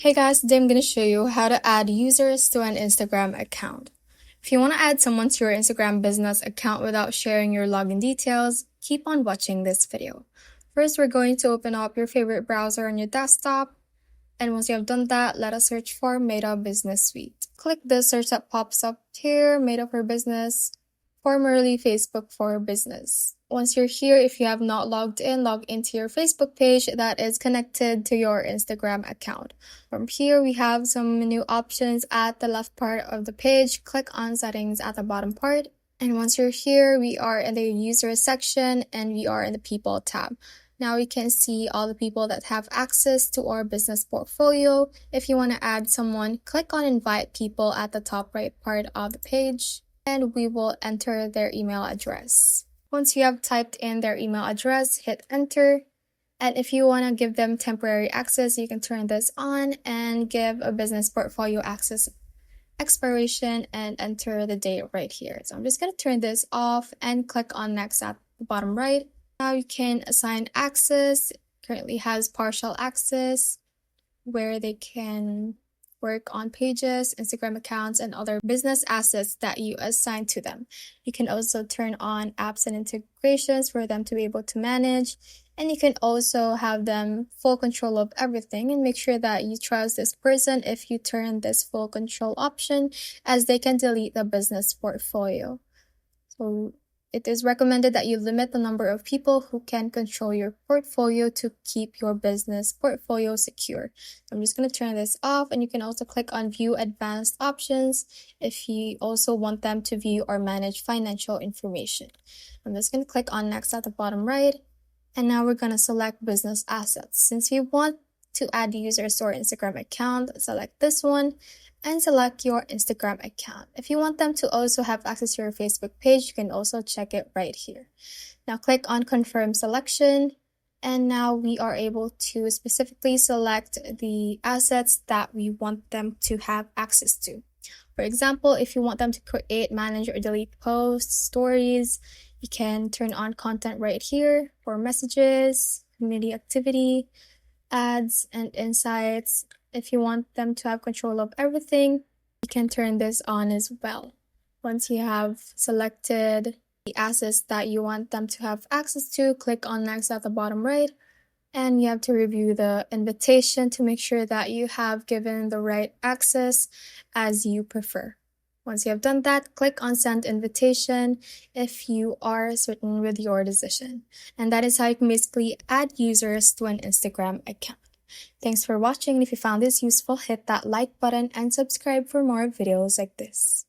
Hey guys, today I'm going to show you how to add users to an Instagram account. If you want to add someone to your Instagram business account without sharing your login details, keep on watching this video. First, we're going to open up your favorite browser on your desktop. And once you have done that, let us search for Meta Business Suite. Click the search that pops up here, Meta for Business, formerly Facebook for Business. Once you're here, if you have not logged in, log into your Facebook page that is connected to your Instagram account. From here, we have some new options at the left part of the page. Click on settings at the bottom part. And once you're here, we are in the user section and we are in the people tab. Now we can see all the people that have access to our business portfolio. If you want to add someone, click on invite people at the top right part of the page and we will enter their email address. Once you have typed in their email address, hit enter. And if you want to give them temporary access, you can turn this on and give a business portfolio access expiration and enter the date right here. So I'm just going to turn this off and click on next at the bottom right. Now you can assign access. Currently has partial access where they can work on pages, Instagram accounts, and other business assets that you assign to them. You can also turn on apps and integrations for them to be able to manage. And you can also have them full control of everything and make sure that you trust this person if you turn this full control option, as they can delete the business portfolio. So it is recommended that you limit the number of people who can control your portfolio to keep your business portfolio secure. So I'm just going to turn this off, and you can also click on view advanced options if you also want them to view or manage financial information. I'm just going to click on next at the bottom right. And now we're going to select business assets. Since we want to add users to our Instagram account, select this one and select your Instagram account. If you want them to also have access to your Facebook page, you can also check it right here. Now click on confirm selection. And now we are able to specifically select the assets that we want them to have access to. For example, if you want them to create, manage, or delete posts, stories, you can turn on content right here for messages, community activity, ads, and insights. If you want them to have control of everything, you can turn this on as well. Once you have selected the assets that you want them to have access to, click on next at the bottom right. And you have to review the invitation to make sure that you have given the right access as you prefer. Once you have done that, click on send invitation if you are certain with your decision. And that is how you can basically add users to an Instagram account. Thanks for watching. If you found this useful, hit that like button and subscribe for more videos like this.